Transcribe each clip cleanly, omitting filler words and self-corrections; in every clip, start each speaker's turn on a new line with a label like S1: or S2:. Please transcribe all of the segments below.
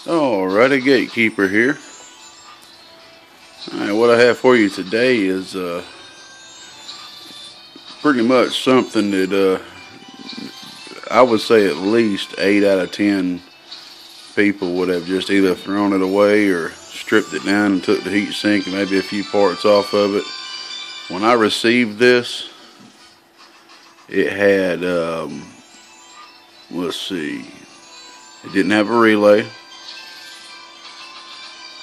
S1: Alrighty, Gatekeeper here. Alright, what I have for you today is pretty much something that I would say at least 8 out of 10 people would have just either thrown it away or stripped it down and took the heat sink and maybe a few parts off of it. When I received this, it had, let's see, it didn't have a relay.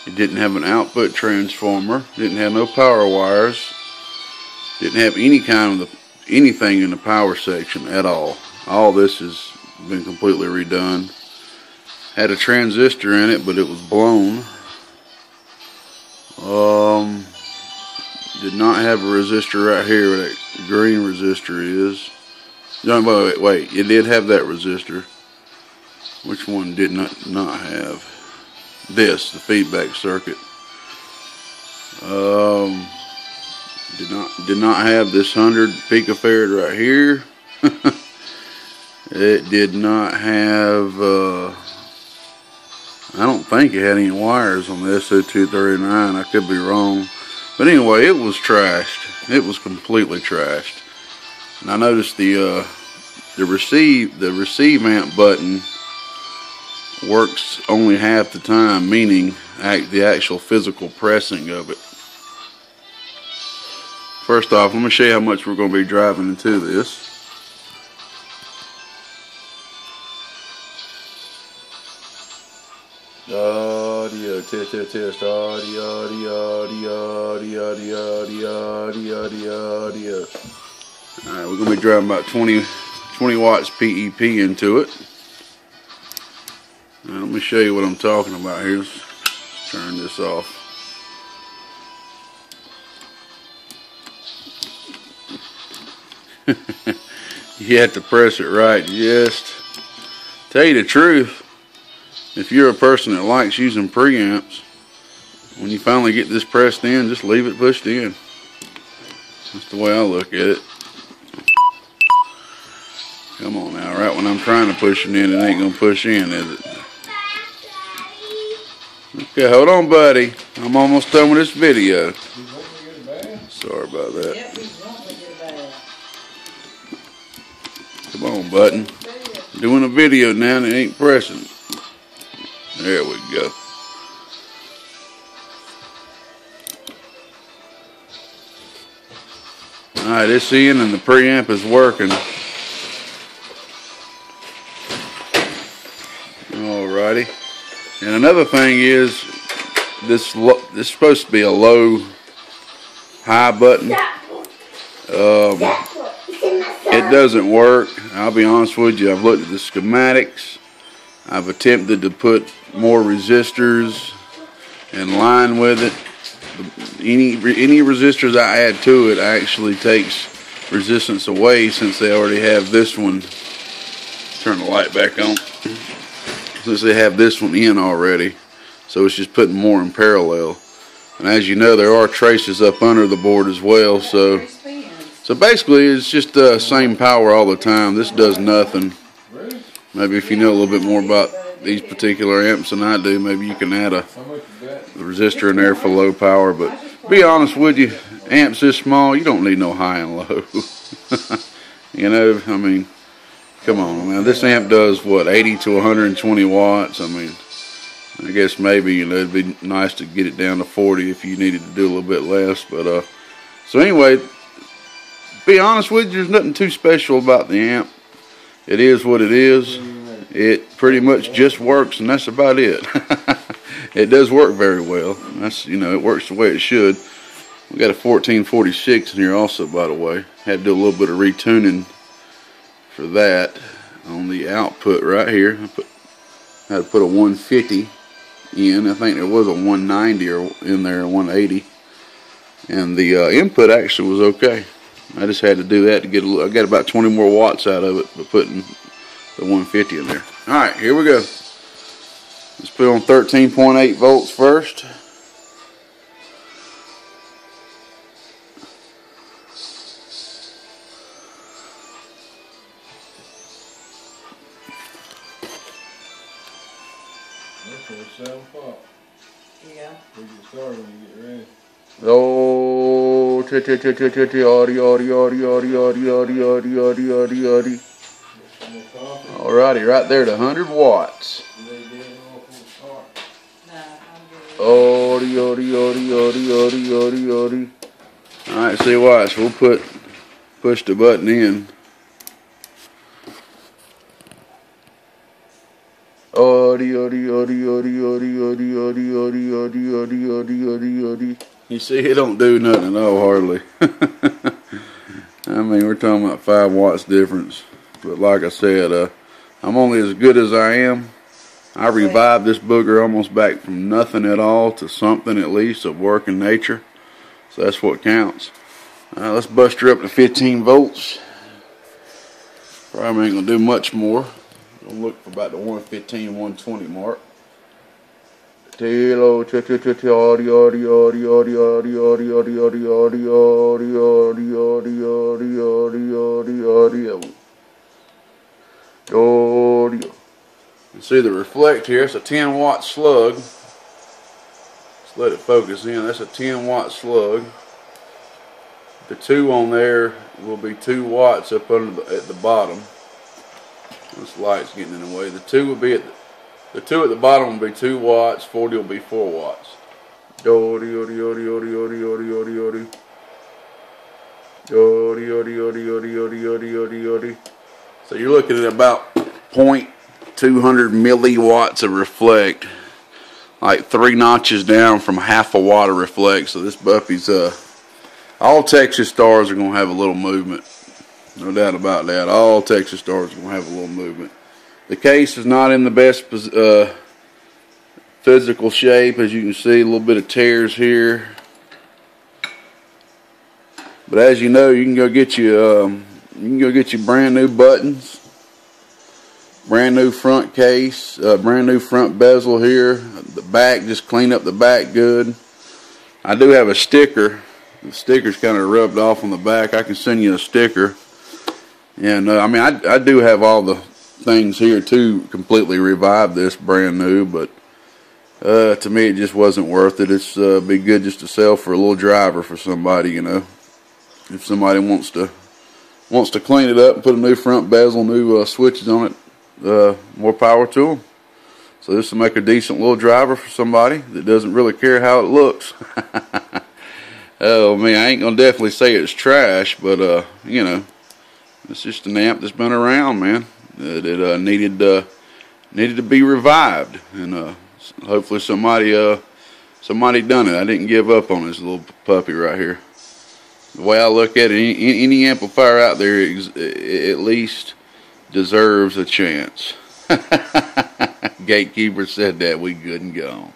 S1: It didn't have an output transformer. Didn't have no power wires. Didn't have any kind of anything in the power section at all. All this has been completely redone. Had a transistor in it, but it was blown. Did not have a resistor right here where that green resistor is. No, wait, it did have that resistor. Which one did not have? This, the feedback circuit. Did not have this 100 picofarad right here. It did not have, I don't think it had any wires on the SD1446. I could be wrong. But anyway, it was trashed. It was completely trashed. And I noticed the receive amp button works only half the time, meaning the actual physical pressing of it. First off, let me show you how much we're going to be driving into this. Audio, test, audio. Alright, we're going to be driving about 20 watts PEP into it. Now, let me show you what I'm talking about here. Let's turn this off. You have to press it right. Just tell you the truth, if you're a person that likes using preamps, when you finally get this pressed in, just leave it pushed in. That's the way I look at it. Come on now, right when I'm trying to push it in, it ain't gonna push in, is it? Okay, hold on, buddy. I'm almost done with this video. Sorry about that. Come on, button. Doing a video now and it ain't pressing. There we go. Alright, it's in and the preamp is working. Alrighty. And another thing is, this is supposed to be a low high button. It doesn't work. I'll be honest with you. I've looked at the schematics. I've attempted to put more resistors in line with it. Any resistors I add to it actually takes resistance away, since they already have this one. Turn the light back on. Since they have this one in already, so it's just putting more in parallel. And as you know, there are traces up under the board as well, so basically it's just the same power all the time. This does nothing. Maybe if you know a little bit more about these particular amps than I do, maybe you can add a resistor in there for low power. But be honest with you, amps this small, you don't need no high and low. You know, I mean, come on, man. This amp does what, 80 to 120 watts. I mean, I guess maybe, you know, it'd be nice to get it down to 40 if you needed to do a little bit less. But so anyway, be honest with you, there's nothing too special about the amp. It is what it is. It pretty much just works, and that's about it. It does work very well. That's, you know, it works the way it should. We got a 1446 in here also, by the way. Had to do a little bit of retuning for that on the output right here. I had to put a 150 in. I think there was a 190 or in there, 180, and the input actually was okay. I just had to do that to get I got about 20 more watts out of it by putting the 150 in there. Alright, here we go. Let's put on 13.8 volts first.
S2: That's what 7 o'clock.
S3: Yeah.
S2: We get started when you get ready.
S1: Oh, alrighty, right there to 100 watts. Alright, see watch, we'll push the button in. You see, it don't do nothing at all, hardly. I mean, we're talking about 5 watts difference. But like I said, I'm only as good as I am. I revived this booger almost back from nothing at all to something at least of working nature. So that's what counts. Let's bust her up to 15 volts. Probably ain't gonna do much more. Gonna look for about the 115, 120 mark. You see the reflect here, it's a 10 watt slug. Let's let it focus in. That's a 10 watt slug. The 2 on there will be 2 watts up under at the bottom. This light's getting in the way. The 2 will be at the 2 at the bottom will be 2 watts, 40 will be 4 watts. So you're looking at about 0.200 milliwatts of reflect, like 3 notches down from half a watt of reflect. So this puppy's all Texas stars are gonna have a little movement, no doubt about that. All Texas stars are gonna have a little movement. The case is not in the best physical shape, as you can see. A little bit of tears here, but as you know, you can go get you brand new buttons, brand new front case, brand new front bezel here. The back, just clean up the back good. I do have a sticker. The sticker's kind of rubbed off on the back. I can send you a sticker. And I mean, I do have all the things here to completely revive this brand new, but to me it just wasn't worth it. It's be good just to sell for a little driver for somebody, you know. If somebody wants to clean it up and put a new front bezel, new switches on it, more power to them. So this will make a decent little driver for somebody that doesn't really care how it looks. Oh man, I ain't gonna definitely say it's trash, but you know, it's just an amp that's been around, man. It needed to be revived, and hopefully somebody done it. I didn't give up on this little puppy right here. The way I look at it, any amplifier out there at least deserves a chance. Gatekeeper said that, we good and gone.